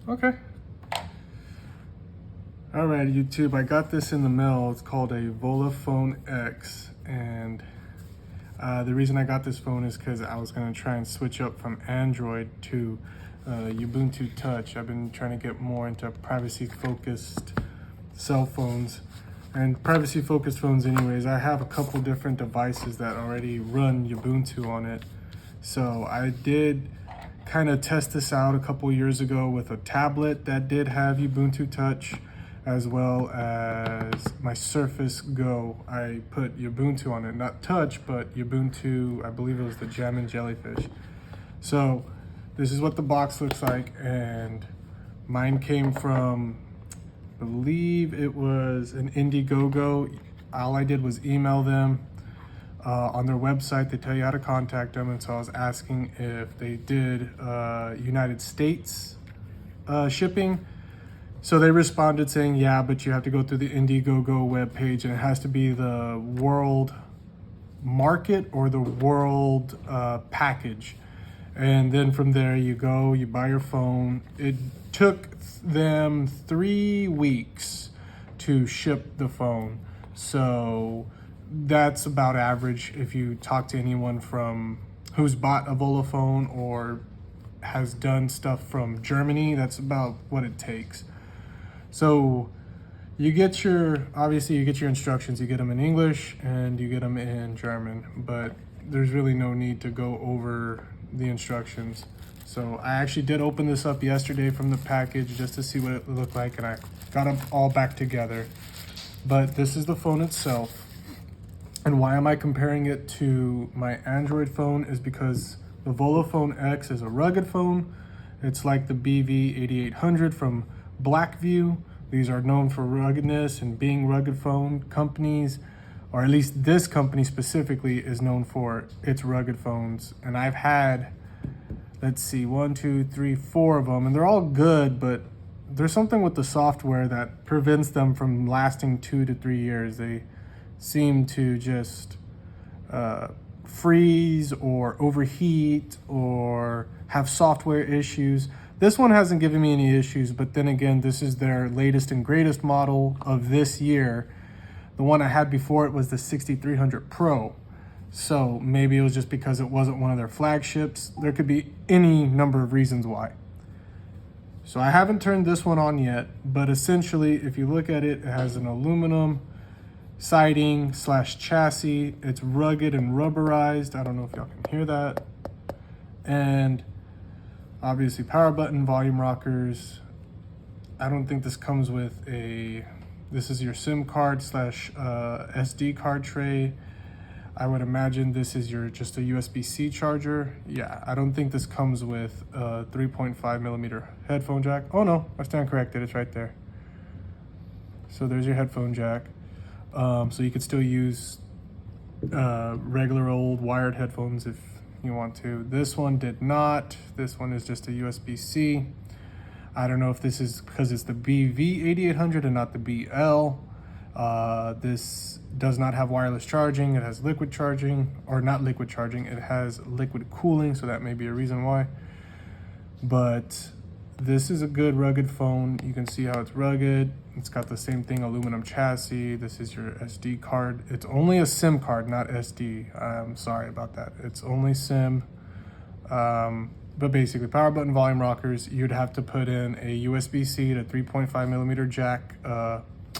Okay. All right, YouTube, I got this in the mail. It's called a Volla Phone X. And the reason I got this phone is because I was going to try and switch up from Android to Ubuntu Touch. I've been trying to get more into privacy-focused cell phones and privacy-focused phones anyways. I have a couple different devices that already run Ubuntu on it. So I did kind of test this out a couple years ago with a tablet that did have Ubuntu Touch, as well as my Surface Go. I put Ubuntu on it, not Touch, but Ubuntu, I believe it was the Jam and Jellyfish. So this is what the box looks like, and mine came from, I believe it was an Indiegogo. All I did was email them. On their website, they tell you how to contact them, and so I was asking if they did United States shipping. So they responded saying, yeah, but you have to go through the Indiegogo webpage, and it has to be the world market or the world package. And then from there you go, you buy your phone. It took them 3 weeks to ship the phone. So that's about average if you talk to anyone from who's bought a Volla phone or has done stuff from Germany. That's about what it takes. So you get obviously you get your instructions, you get them in English and you get them in German, but there's really no need to go over the instructions. So I actually did open this up yesterday from the package just to see what it looked like, and I got them all back together. But this is the phone itself. And why am I comparing it to my Android phone is because the Volla Phone X is a rugged phone. It's like the BV8800 from Blackview. These are known for ruggedness and being rugged phone companies, or at least this company specifically is known for its rugged phones. And I've had, let's see, 1, 2, 3, 4 of them, and they're all good, but there's something with the software that prevents them from lasting 2 to 3 years. They seem to just freeze or overheat or have software issues. This one hasn't given me any issues, but then again, this is their latest and greatest model of this year. The one I had before it was the 6300 Pro. So maybe it was just because it wasn't one of their flagships. There could be any number of reasons why. So I haven't turned this one on yet, but essentially, if you look at it, it has an aluminum siding / chassis. It's rugged and rubberized. I don't know if y'all can hear that. And obviously power button, volume rockers. I don't think this comes with this is your SIM card / SD card tray. I would imagine this is just a USB-C charger. Yeah, I don't think this comes with a 3.5 millimeter headphone jack. Oh no, I stand corrected, it's right there. So there's your headphone jack. So you could still use regular old wired headphones if you want to. This one did not. This one is just a USB-C. I don't know if this is because it's the BV8800 and not the BL. This does not have wireless charging. It has liquid charging, or not liquid charging. It has liquid cooling, so that may be a reason why. But this is a good rugged phone. You can see how it's rugged. It's got the same thing, aluminum chassis. This is your SD card. It's only a SIM card, not SD. I'm sorry about that. It's only SIM. But basically, power button, volume rockers. You'd have to put in a USB-C to 3.5 millimeter jack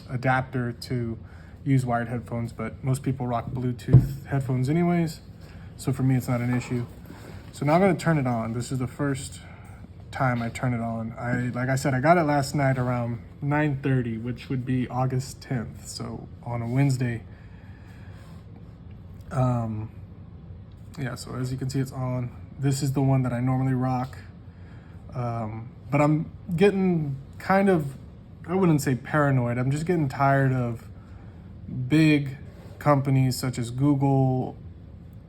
adapter to use wired headphones, but most people rock Bluetooth headphones anyways. So for me, it's not an issue. So now I'm gonna turn it on. This is the first time I turn it on. Like I said, I got it last night around 9:30, which would be August 10th. So on a Wednesday. Yeah, so as you can see, it's on. This is the one that I normally rock. But I'm getting kind of, I wouldn't say paranoid. I'm just getting tired of big companies such as Google,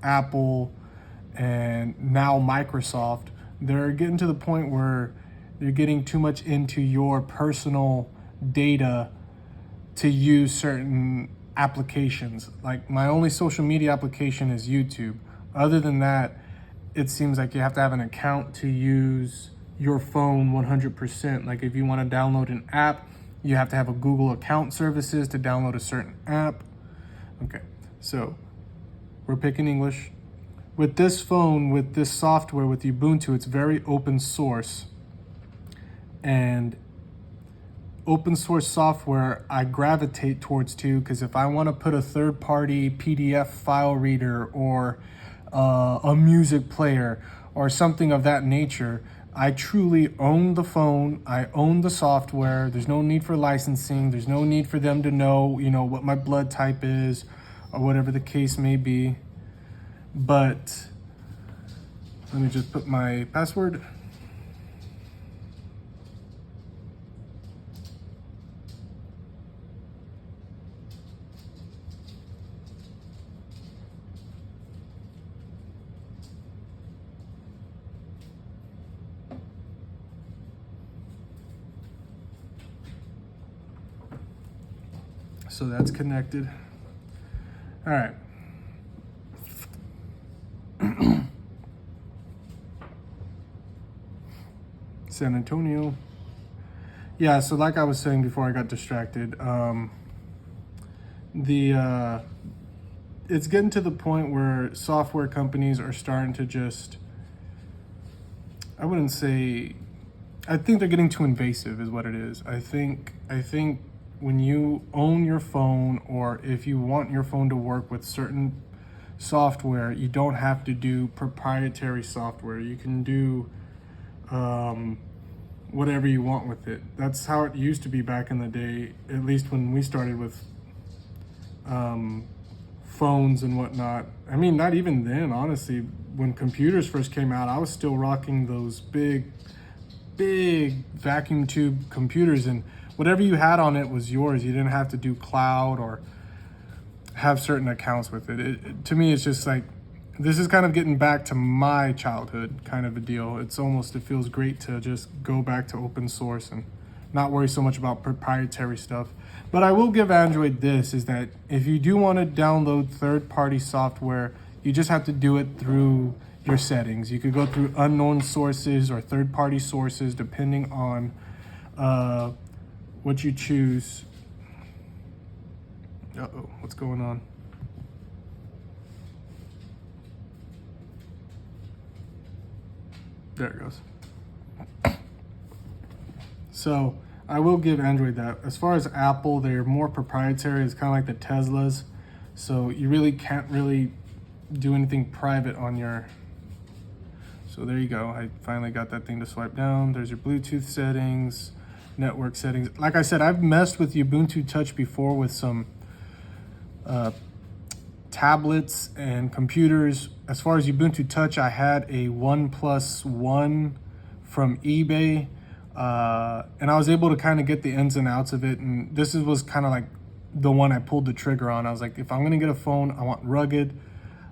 Apple, and now Microsoft. They're getting to the point where you're getting too much into your personal data to use certain applications. Like my only social media application is YouTube. Other than that, it seems like you have to have an account to use your phone 100%. Like if you want to download an app, you have to have a Google account services to download a certain app. Okay, so we're picking English. With this phone, with this software, with Ubuntu, it's very open source. And open source software I gravitate towards too, because if I want to put a third-party PDF file reader or a music player or something of that nature, I truly own the phone. I own the software. There's no need for licensing. There's no need for them to know, what my blood type is or whatever the case may be. But let me just put my password. So that's connected. All right. San Antonio. Yeah, so like I was saying before I got distracted, it's getting to the point where software companies are starting to just, I wouldn't say, I think they're getting too invasive is what it is. I think when you own your phone, or if you want your phone to work with certain software, you don't have to do proprietary software. You can do whatever you want with it. That's how it used to be back in the day, at least when we started with phones and whatnot. I mean, not even then, honestly. When computers first came out, I was still rocking those big vacuum tube computers, and whatever you had on it was yours. You didn't have to do cloud or have certain accounts with it. To me, it's just like, this is kind of getting back to my childhood kind of a deal. It feels great to just go back to open source and not worry so much about proprietary stuff. But I will give Android this, is that if you do want to download third-party software, you just have to do it through your settings. You could go through unknown sources or third-party sources, depending on what you choose. Uh-oh, what's going on? There it goes. So I will give Android that. As far as Apple, they're more proprietary. It's kind of like the Teslas. So you really can't really do anything private on your... So there you go. I finally got that thing to swipe down. There's your Bluetooth settings, network settings. Like I said, I've messed with Ubuntu Touch before with some tablets and computers. As far as Ubuntu Touch, I had a OnePlus One from eBay, and I was able to kind of get the ins and outs of it. And this was kind of like the one I pulled the trigger on. I was like, if I'm gonna get a phone, I want rugged.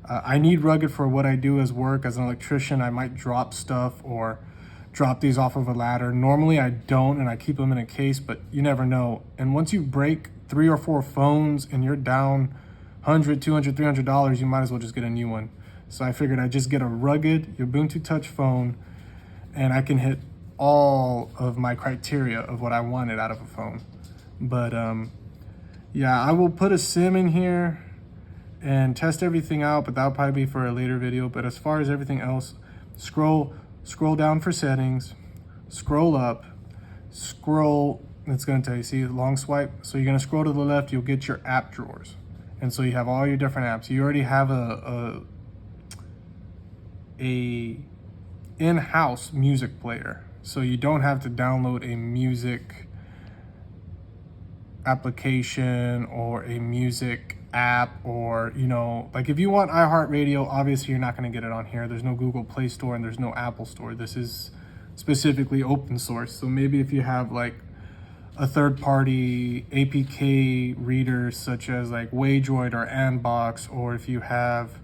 I need rugged for what I do as work. As an electrician, I might drop stuff or drop these off of a ladder. Normally I don't, and I keep them in a case, but you never know. And once you break 3 or 4 phones and you're down $100, $200, $300, you might as well just get a new one. So I figured I'd just get a rugged Ubuntu Touch phone, and I can hit all of my criteria of what I wanted out of a phone. But yeah, I will put a sim in here and test everything out, but that'll probably be for a later video. But as far as everything else, scroll down for settings, scroll up, it's gonna tell you, see, long swipe. So you're gonna scroll to the left, you'll get your app drawers. And so you have all your different apps. You already have a in-house music player. So you don't have to download a music application or a music app, or like if you want iHeartRadio, obviously you're not going to get it on here. There's no Google Play Store and there's no Apple Store. This is specifically open source. So maybe if you have like a third-party APK reader such as like Waydroid or Anbox, or if you have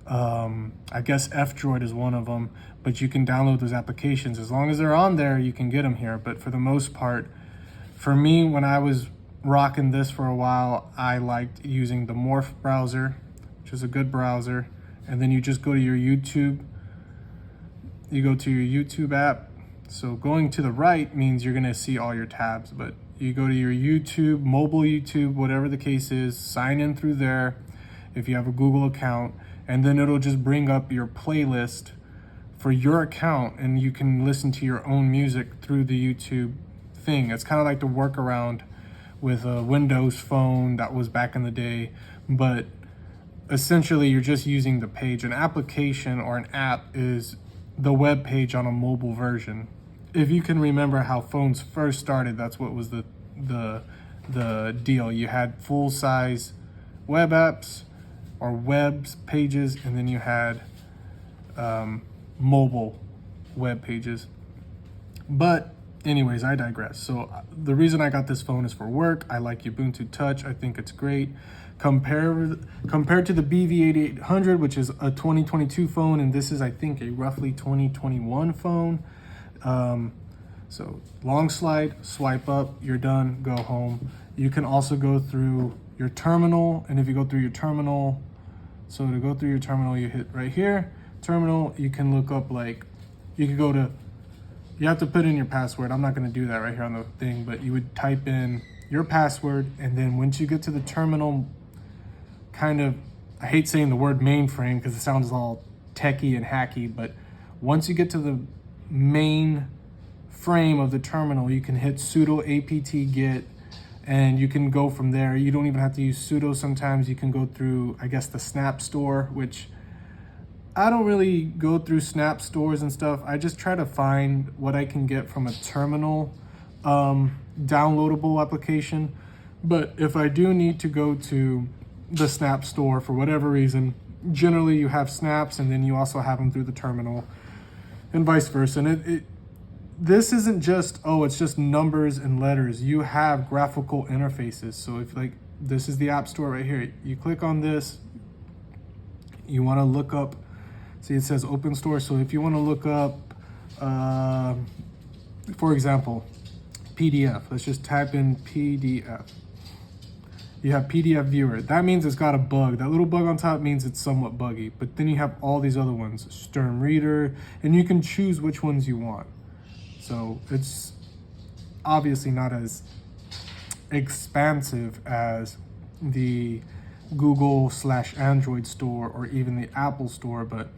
I guess F-Droid is one of them, but you can download those applications. As long as they're on there, you can get them here. But for the most part, for me, when I was rocking this for a while, I liked using the Morph browser, which is a good browser. And then you just go to your YouTube. You go to your YouTube app, So going to the right means you're gonna see all your tabs, but you go to your YouTube, mobile YouTube, whatever the case is, sign in through there if you have a Google account, and then it'll just bring up your playlist for your account, and you can listen to your own music through the YouTube thing. It's kind of like the workaround with a Windows phone that was back in the day, but essentially you're just using the page. An application or an app is the web page on a mobile version. If you can remember how phones first started, that's what was the deal. You had full size web apps or web pages, and then you had mobile web pages. But anyways, I digress. So the reason I got this phone is for work. I like Ubuntu Touch. I think it's great. Compared to the BV8800, which is a 2022 phone, and this is, I think, a roughly 2021 phone. So long slide, swipe up, you're done, go home. You can also go through your terminal, and if you go through your terminal, so to go through your terminal, you hit right here, terminal. You can look up, like, you could go to, you have to put in your password. I'm not going to do that right here on the thing, but you would type in your password, and then once you get to the terminal, kind of, I hate saying the word mainframe because it sounds all techie and hacky, but once you get to the main frame of the terminal, you can hit sudo apt get, and you can go from there. You don't even have to use sudo. Sometimes you can go through, I guess, the Snap Store, which I don't really go through Snap stores and stuff. I just try to find what I can get from a terminal downloadable application. But if I do need to go to the Snap Store for whatever reason, generally you have snaps and then you also have them through the terminal, and vice versa. And this isn't just, oh, it's just numbers and letters. You have graphical interfaces. So if, like, this is the App Store right here. You click on this, you want to look up, see, it says open store. So if you want to look up, for example, PDF, let's just type in PDF. You have PDF viewer. That means it's got a bug. That little bug on top means it's somewhat buggy. But then you have all these other ones, Stern Reader, and you can choose which ones you want. So it's obviously not as expansive as the Google/Android store or even the Apple store, but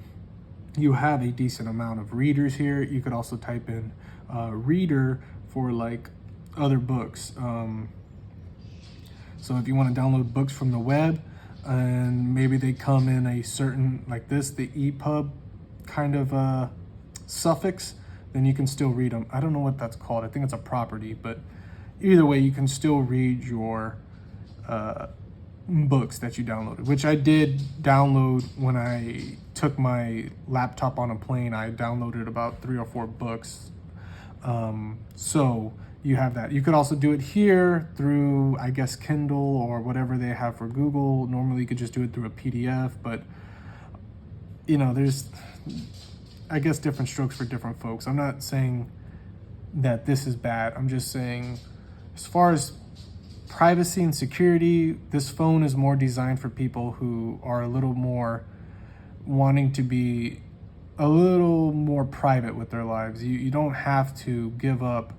you have a decent amount of readers here. You could also type in reader for, like, other books. So if you want to download books from the web, and maybe they come in a certain, like this, the EPUB kind of suffix, then you can still read them. I don't know what that's called. I think it's a property, but either way, you can still read your books that you downloaded, which I did download when I took my laptop on a plane. I downloaded about 3 or 4 books. So you have that. You could also do it here through, I guess, Kindle or whatever they have for Google. Normally you could just do it through a PDF, but you know, there's, I guess, different strokes for different folks. I'm not saying that this is bad. I'm just saying, as far as privacy and security, this phone is more designed for people who are a little more wanting to be a little more private with their lives. You don't have to give up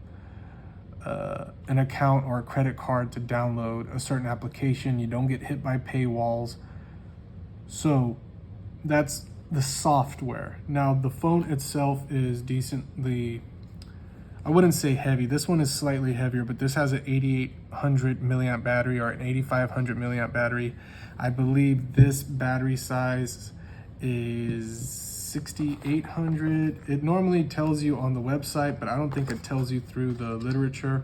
an account or a credit card to download a certain application. You don't get hit by paywalls. So that's the software. Now the phone itself is decently, I wouldn't say heavy. This one is slightly heavier, but this has an 8800 milliamp battery or an 8500 milliamp battery. I believe this battery size is 6800. It normally tells you on the website, but I don't think it tells you through the literature.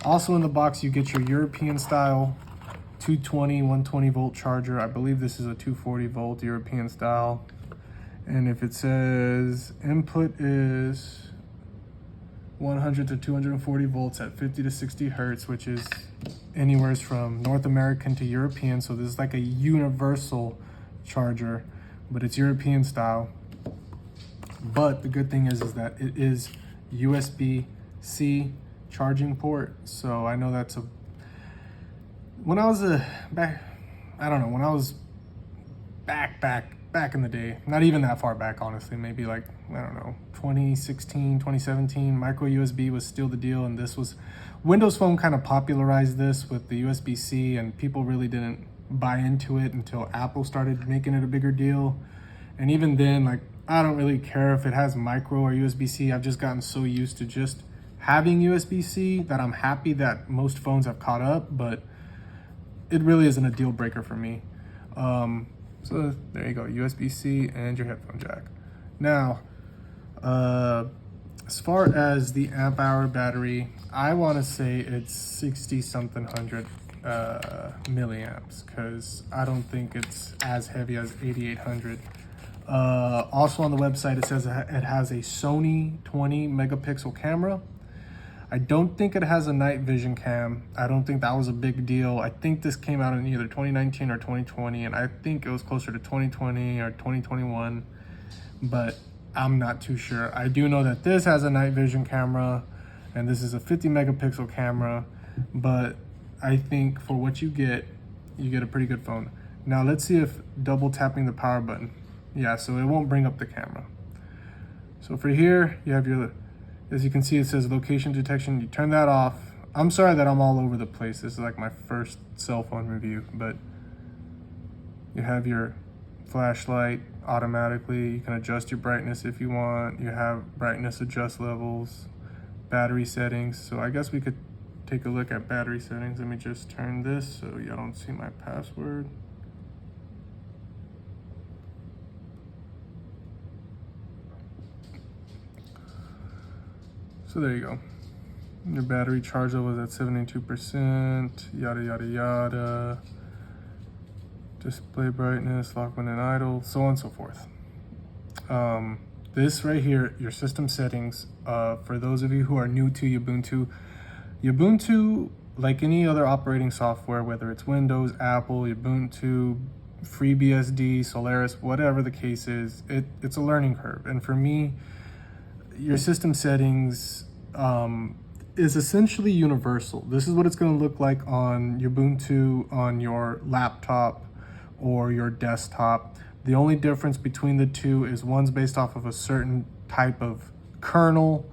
Also in the box, you get your European style 220, 120 volt charger. I believe this is a 240 volt European style. And if it says input is 100 to 240 volts at 50 to 60 hertz, which is anywhere from North American to European. So this is like a universal charger, but it's European style. But the good thing is that it is USB-C charging port. So I know that's when I was back in the day, not even that far back, honestly, maybe like I don't know, 2016, 2017, micro USB was still the deal. And this was, Windows Phone kind of popularized this with the USB-C, and people really didn't buy into it until Apple started making it a bigger deal. And even then, like, I don't really care if it has micro or USB-C. I've just gotten so used to just having USB-C that I'm happy that most phones have caught up, but it really isn't a deal breaker for me. So there you go, USB-C and your headphone jack. Now, as far as the amp hour battery, I want to say it's 60 something hundred milliamps, because I don't think it's as heavy as 8800. Also on the website, it says it has a Sony 20 megapixel camera. I don't think it has a night vision cam. I don't think that was a big deal. I think this came out in either 2019 or 2020, and I think it was closer to 2020 or 2021, but I'm not too sure. I do know that this has a night vision camera, and this is a 50 megapixel camera, but I think for what you get a pretty good phone. Now let's see if double tapping the power button. Yeah, so it won't bring up the camera. So for here, you have your, as you can see, it says location detection. You turn that off. I'm sorry that I'm all over the place. This is like my first cell phone review, but you have your flashlight automatically. You can adjust your brightness if you want. You have brightness adjust levels, battery settings. So I guess we could take a look at battery settings. Let me just turn this so y'all don't see my password. So there you go. Your battery charge level is at 72%, yada, yada, yada. Display brightness, lock when in idle, so on and so forth. This right here, your system settings, for those of you who are new to Ubuntu, like any other operating software, whether it's Windows, Apple, Ubuntu, FreeBSD, Solaris, whatever the case is, it's a learning curve. And for me, your system settings is essentially universal. This is what it's going to look like on Ubuntu, on your laptop or your desktop. The only difference between the two is one's based off of a certain type of kernel.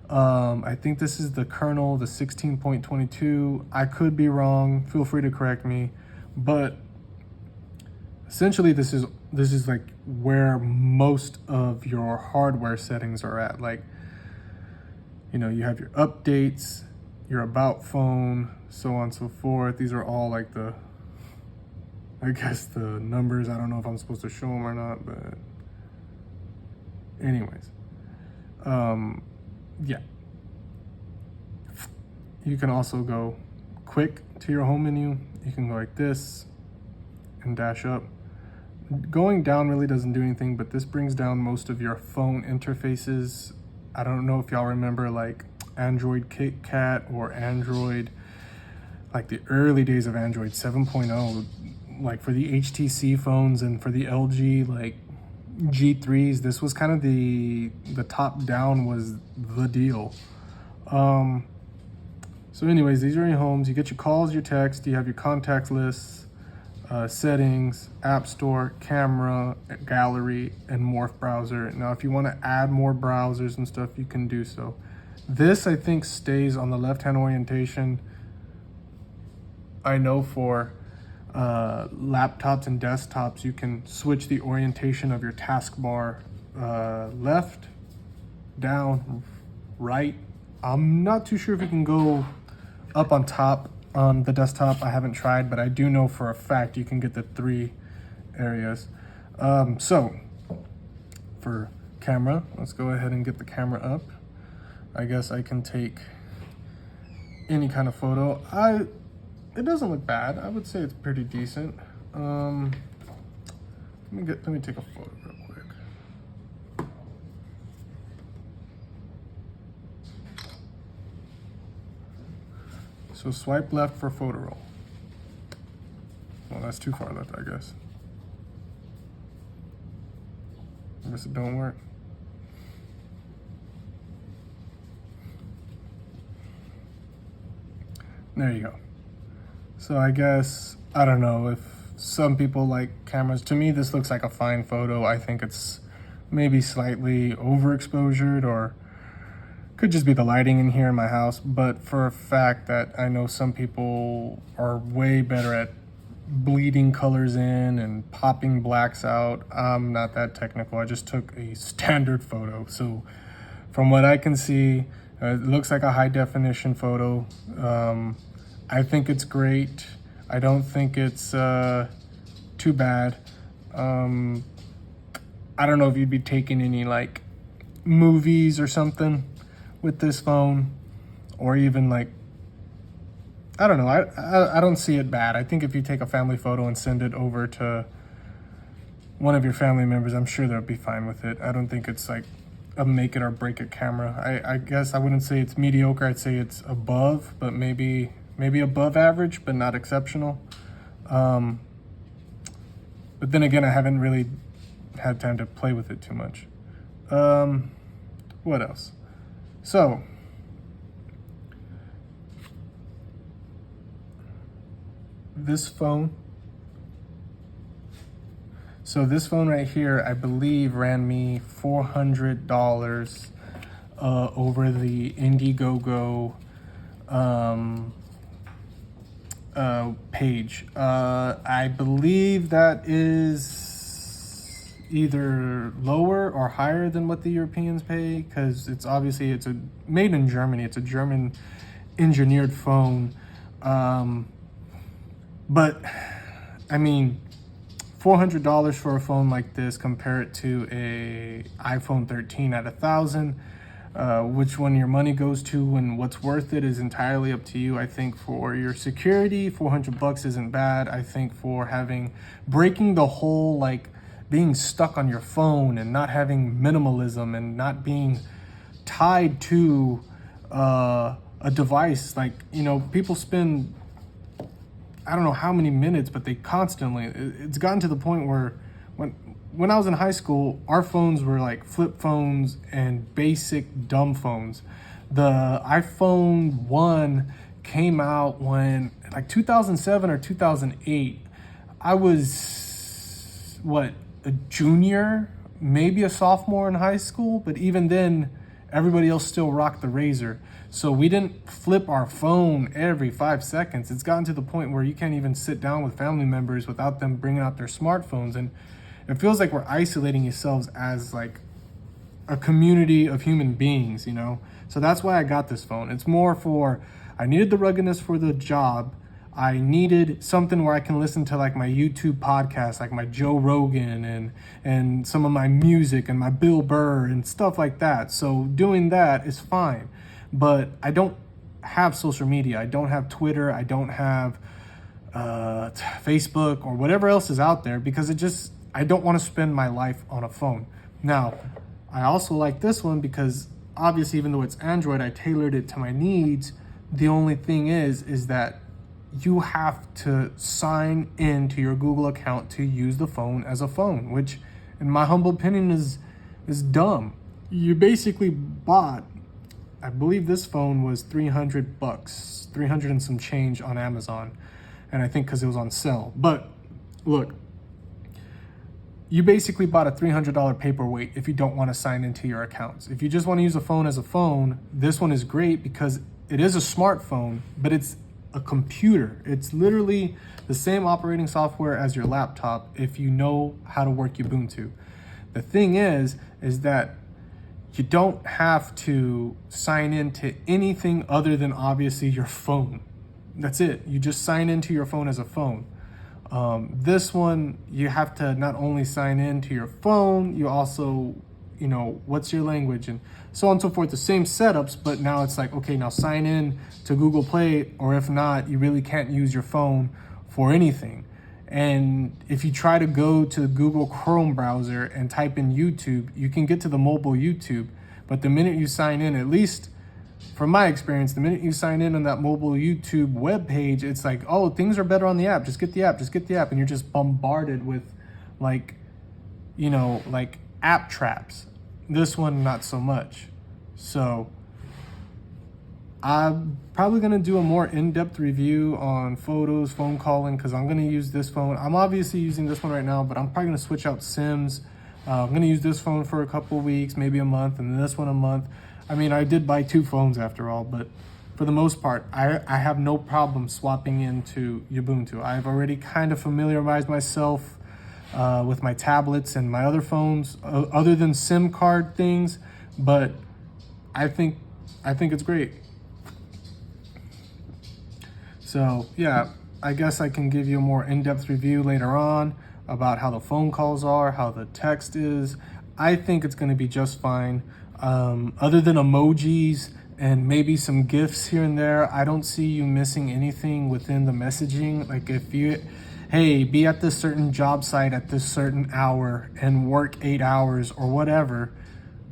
I think this is the kernel, the 16.22. I could be wrong. Feel free to correct me. But essentially, this is like where most of your hardware settings are at. Like, you know, you have your updates, your about phone, so on and so forth. These are all like the, I guess, the numbers. I don't know if I'm supposed to show them or not, but anyways, yeah. You can also go quick to your home menu. You can go like this and dash up. Going down really doesn't do anything, but this brings down most of your phone interfaces. I don't know if y'all remember like Android KitKat or Android, like the early days of Android 7.0, like for the HTC phones and for the LG like G3s, this was kind of the top down was the deal. So anyways, these are your homes. You get your calls, your text, you have your contacts lists, settings, app store, camera, gallery, and morph browser. Now, if you want to add more browsers and stuff, you can do so. This, I think, stays on the left-hand orientation. I know for laptops and desktops, you can switch the orientation of your taskbar left, down, right. I'm not too sure if you can go up on top on the desktop. I haven't tried, but I do know for a fact you can get the 3 areas. So for camera, let's go ahead and get the camera up. I guess I can take any kind of photo. It doesn't look bad. I would say it's pretty decent. Let me take a photo real quick. So swipe left for photo roll. Well, that's too far left, I guess. I guess it don't work. There you go. So I guess, I don't know if some people like cameras. To me, this looks like a fine photo. I think it's maybe slightly overexposured, or could just be the lighting in here in my house. But for a fact that I know some people are way better at bleeding colors in and popping blacks out. I'm not that technical. I just took a standard photo. So from what I can see, it looks like a high definition photo. I think it's great. I don't think it's too bad. I don't know if you'd be taking any like movies or something with this phone, or even like, I don't know. I don't see it bad. I think if you take a family photo and send it over to one of your family members, I'm sure they'll be fine with it. I don't think it's like a make it or break it camera. I guess I wouldn't say it's mediocre. I'd say it's above, but maybe above average, but not exceptional. But then again, I haven't really had time to play with it too much. What else? So this phone right here, I believe ran me $400 over the Indiegogo page. I believe that is either lower or higher than what the Europeans pay, because it's obviously made in Germany. It's a German engineered phone. But I mean, $400 for a phone like this, compare it to a iPhone 13 at $1,000. Which one your money goes to and what's worth it is entirely up to you. I think for your security, $400 isn't bad. I think for breaking the whole, like, being stuck on your phone and not having minimalism and not being tied to a device, like, you know, people spend, I don't know how many minutes, but they constantly, it's gotten to the point where when I was in high school, our phones were like flip phones and basic dumb phones. The iPhone 1 came out when, like 2007 or 2008. I was, a junior, maybe a sophomore in high school, but even then, everybody else still rocked the Razor. So we didn't flip our phone every 5 seconds. It's gotten to the point where you can't even sit down with family members without them bringing out their smartphones. And it feels like we're isolating yourselves as like a community of human beings, you know? So that's why I got this phone. It's more for, I needed the ruggedness for the job. I needed something where I can listen to like my YouTube podcast, like my Joe Rogan and some of my music and my Bill Burr and stuff like that. So doing that is fine. But I don't have social media. I don't have Twitter. I don't have Facebook or whatever else is out there, because I don't want to spend my life on a phone. Now, I also like this one because obviously, even though it's Android, I tailored it to my needs. The only thing is that you have to sign into your Google account to use the phone as a phone, which in my humble opinion is dumb. You basically bought, I believe this phone was $300, 300 and some change on Amazon. And I think because it was on sale. But look, you basically bought a $300 paperweight if you don't want to sign into your accounts. If you just want to use a phone as a phone, this one is great because it is a smartphone, but it's a computer. It's literally the same operating software as your laptop if you know how to work Ubuntu. The thing is that you don't have to sign into anything other than obviously your phone. That's it. You just sign into your phone as a phone. This one, you have to not only sign in to your phone, you also, you know, what's your language and so on and so forth, the same setups, but now it's like, okay, now sign in to Google Play, or if not, you really can't use your phone for anything. And if you try to go to the Google Chrome browser and type in YouTube, you can get to the mobile YouTube, but the minute you sign in, at least from my experience, the minute you sign in on that mobile YouTube web page, it's like, oh, things are better on the app. Just get the app, and you're just bombarded with like, you know, like app traps. This one, not so much. So I'm probably going to do a more in-depth review on photos, phone calling, because I'm going to use this phone. I'm obviously using this one right now, but I'm probably going to switch out SIMs I'm going to use this phone for a couple weeks, maybe a month, and this one a month. I mean, I did buy 2 phones after all, but for the most part, I have no problem swapping into Ubuntu. I've already kind of familiarized myself with my tablets and my other phones, other than SIM card things, but I think it's great. So yeah, I guess I can give you a more in-depth review later on about how the phone calls are, how the text is. I think it's going to be just fine. Other than emojis and maybe some GIFs here and there, I don't see you missing anything within the messaging. Like if you, hey, be at this certain job site at this certain hour and work 8 hours or whatever,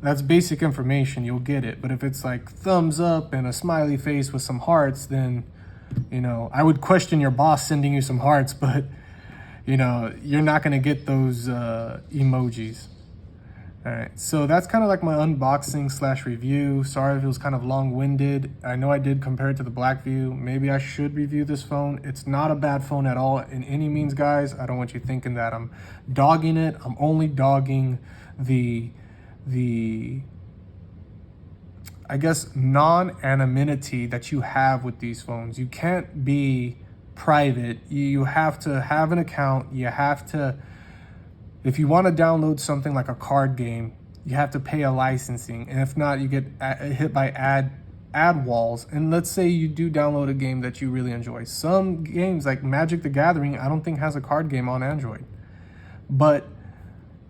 that's basic information, you'll get it. But if it's like thumbs up and a smiley face with some hearts, then, you know, I would question your boss sending you some hearts, but, you know, you're not going to get those emojis. All right, so that's kind of like my unboxing / review. Sorry if it was kind of long-winded. I know I did compare it to the Blackview. Maybe I should review this phone. It's not a bad phone at all in any means, guys. I don't want you thinking that I'm dogging it. I'm only dogging the I guess non-anonymity that you have with these phones. You can't be private. You have to have an account. You have to, if you want to download something like a card game, you have to pay a licensing. And if not, you get hit by ad walls. And let's say you do download a game that you really enjoy. Some games like Magic the Gathering, I don't think has a card game on Android. But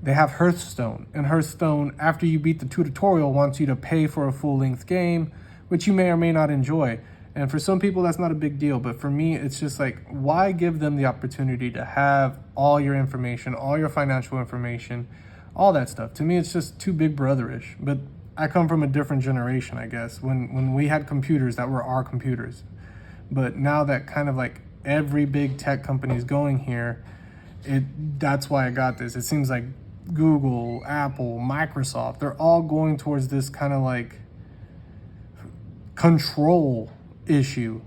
they have Hearthstone. And Hearthstone, after you beat the tutorial, wants you to pay for a full-length game, which you may or may not enjoy. And for some people, that's not a big deal. But for me, it's just like, why give them the opportunity to have all your information, all your financial information, all that stuff? To me, it's just too big brotherish. But I come from a different generation, I guess, when we had computers that were our computers. But now that kind of like every big tech company is going here, that's why I got this. It seems like Google, Apple, Microsoft, they're all going towards this kind of like control issue.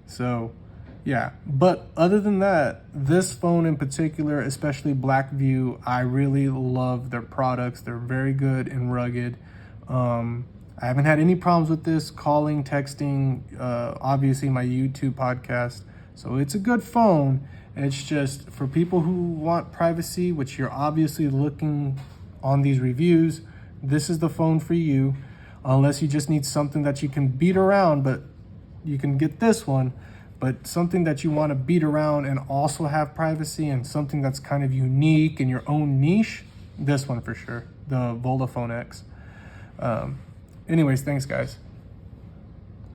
So yeah, but other than that, this phone in particular, especially Blackview, I really love their products. They're very good and rugged. I haven't had any problems with this, calling, texting, obviously my YouTube podcast. So it's a good phone. It's just for people who want privacy, which you're obviously looking on these reviews, this is the phone for you. Unless you just need something that you can beat around, but you can get this one. But something that you want to beat around and also have privacy and something that's kind of unique in your own niche, this one for sure, the Volla Phone X. Anyways, thanks guys.